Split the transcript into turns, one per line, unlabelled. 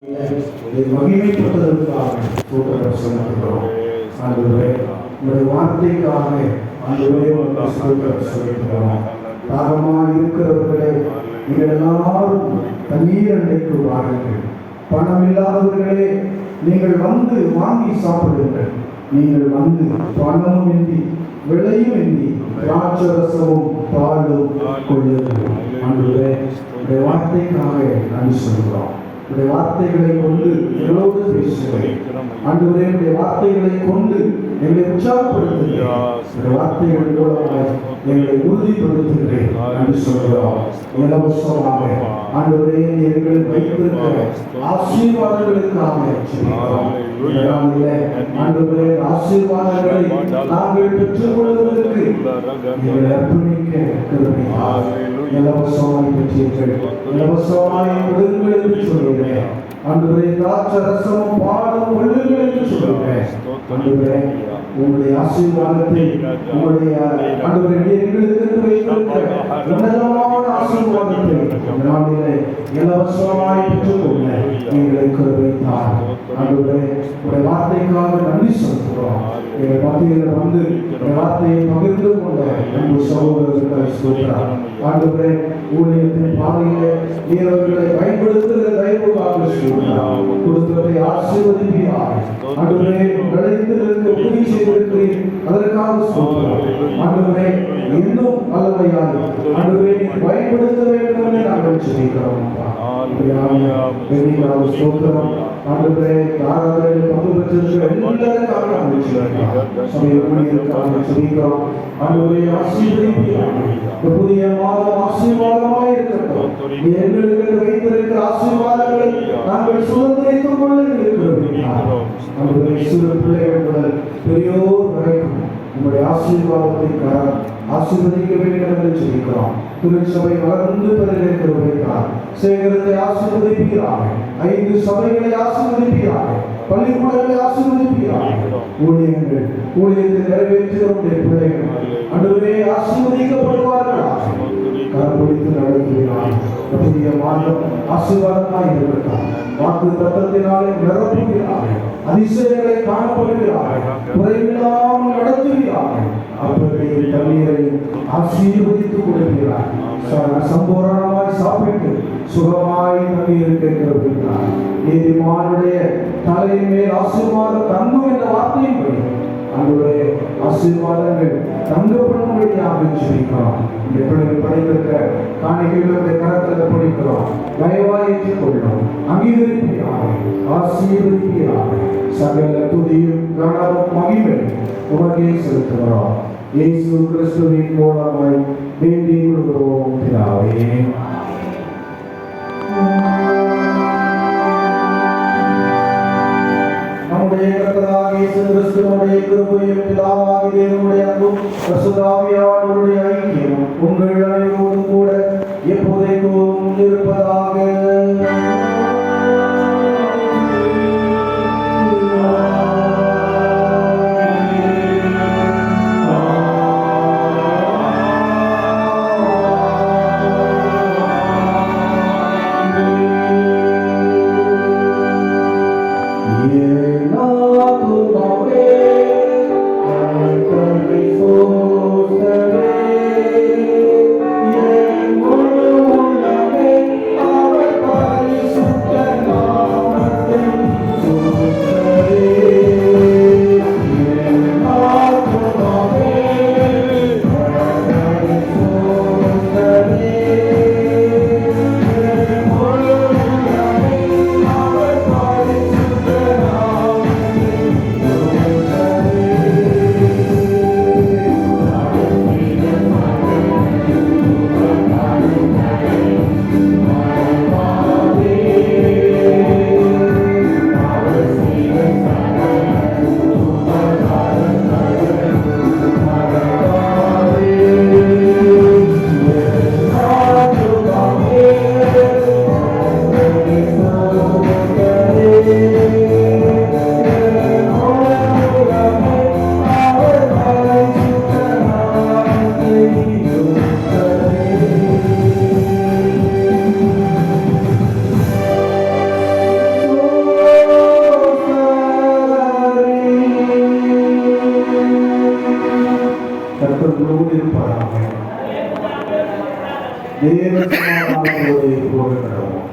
மகிமைப்பட்டதற்காக ஸ்தோத்திரம் செலுத்துகிறோம். ஆண்டவரே, உங்களுடைய வார்த்தைக்காக ஆண்டவரே உங்களுக்கு ஸ்தோத்திரம் செலுத்துகிறோம். தாகமாக இருக்கிறவர்களே, நீங்கள் எல்லாரும் தண்ணீர் அண்டைக்கு வாருங்கள். பணம் இல்லாதவர்களே, நீங்கள் வந்து வாங்கி சாப்பிடுங்கள். நீங்கள் வந்து பணமும் இன்றி விலையும் இன்றி திராட்சரசமும் பாலும் கொள்ளுங்கள். ஆண்டவரே, உங்களுடைய வார்த்தைக்காக நன்றி சொல்கிறோம். உடைய வார்த்தைகளை கொண்டு எங்களோடு பேசுகிறேன். ஆண்டவரே, உடைய வார்த்தைகளை கொண்டு எங்களை உற்சாகப்படுத்துகிறேன். உடைய வார்த்தைகள் மூலமாக எங்களை உறுதிப்படுத்துகிறேன். நன்றி சொல்கிறோம். இலவசமாக ஆண்டவரே, எங்களை வைத்திருக்கிற ஆசீர்வாதங்களுக்காக ஆண்டவரே, ஆசீர்வாதங்களை நாங்கள் பெற்றுக் கொள்வதற்கு எங்களை அர்ப்பணிக்க இலவசமாய் பெற்றீர்கள். இலவசமாய் கொடுங்கள் என்று சொல்லுகிறேன். ஆண்டவரே, திராட்சரசமும் பாலும் கொள்ளுங்கள் என்று சொல்லுகிறேன். ஆண்டவரே, உங்களுடைய ஆசீர்வாதத்தை உங்களுடைய ஆண்டவரே எங்களுக்கு வைத்திருக்கிற உன்னதமான ஆசீர்வாதத்தை நாளிலே இலவசமாய் பெற்றுக்கொள்ள எங்களுக்கு வைத்தார். ஆண்டவரே, உடைய வார்த்தைக்காக நன்றி சொல்கிறோம். எங்கள் மத்தியில் வந்து வார்த்தையை பகிர்ந்து கொண்ட அன்பு சகோதரர்களை சொல்கிறார். ஆண்டவரே, ஊழியத்தின் பாதையிலே நீரவர்களை பயன்படுத்துகிற தயவுக்காக சொல்கிறார். குடும்பத்தை ஆசீர்வதிப்பீராக. ஆண்டவரே, விளைந்திருக்க உதவி செய்திருக்கிறீர், அதற்காக சொல்கிறார். ஆண்டவரே, இன்னும் வல்லமையாக ஆண்டவரே பயன்படுத்த வேண்டும் என்று நாங்கள் சொல்கிறோம். சொல்கிறோம். ஆண்டவரே, ஆராதனையில் பங்கு பெற்றிருக்கிற எல்லாருக்காக நாங்கள் சொல்கிறோம். ஆண்டவரே, ஆசீர்வதிப்பீராக. புதிய மாதம் ஆசீர்வாதமாக இருக்கட்டும். எங்களுக்கு வைத்திருக்கிற ஆசீர்வாதங்களை நாங்கள் சுதந்திரித்துக் கொள்ள இருக்கிறோம். ஆண்டவரே, சிறு பிள்ளைகள் முதல் பெரியோர் வரைக்கும் உங்களுடைய ஆசீர்வாதத்தை ஆசீர்வதிக்க வேண்டும் என்று சொல்கிறோம். திருச்சபை வளர்ந்து பெறுகிறார். சேகரத்தை ஆசீர்வதிப்பீராக. 5 சபைகளை ஆசீர்வதிப்பீராக. பள்ளிக்கூடங்களை ஆசீர்வதிப்பீராக. ஊழியத்தை நிறைவேற்றுகிற பிள்ளைகள் ஆண்டவரே ஆசீர்வதிக்கப்படுவார்களாக. கரப்பிடித்து நடத்துகிறார். புதிய மாதம் ஆசீர்வாதமாய் இருக்கிறார். வாக்கு தத்தத்தினாலே நிரப்புகிறார். அதிசயங்களை காணப்படுகிறார். குறைவில்லாமல் நடத்துகிறார். அப்படி தண்ணீரை ஆசீர்வதித்து கொடுக்கிறார். சம்பூரணமாய் சாப்பிட்டு சுகமாய் தண்ணீர் கேட்கிறார். நீதிமானுடைய தலையின் மேல் ஆசீர்வாதம் தங்கும் என்ற வார்த்தையின்படி ஆண்டவரே, ஆசீர்வாதங்கள் தங்கப்படும்படியாக சொல்லிக்கிறோம். இந்த பிள்ளைகள் படைத்திருக்க காணிக்கைகளுடைய கரத்தில் படிக்கிறோம். தயவாய் ஏற்றுக்கொள்ளும். அங்கீகரிப்பீராக. ஆசீர்வதிப்பீராக. சகல துதியும் கனமும் மகிமை உமக்கே செலுத்துகிறோம். இயேசு கிறிஸ்துவின் மூலமாய் வேண்டிக் கொள்கிறோம் பிதாவே. நம்முடைய கர்த்தராகிய இயேசு கிறிஸ்துவினுடைய கிருபையும் பிதாவாகிய தேவனுடைய அன்பும் பரிசுத்த ஆவியானவருடைய ஐக்கியமும் உங்கள் அனைவரோடும் கூட எப்போதைக்கும் இருப்பதாக. தேவ சமாதானத்தோடு கூட கடவும்.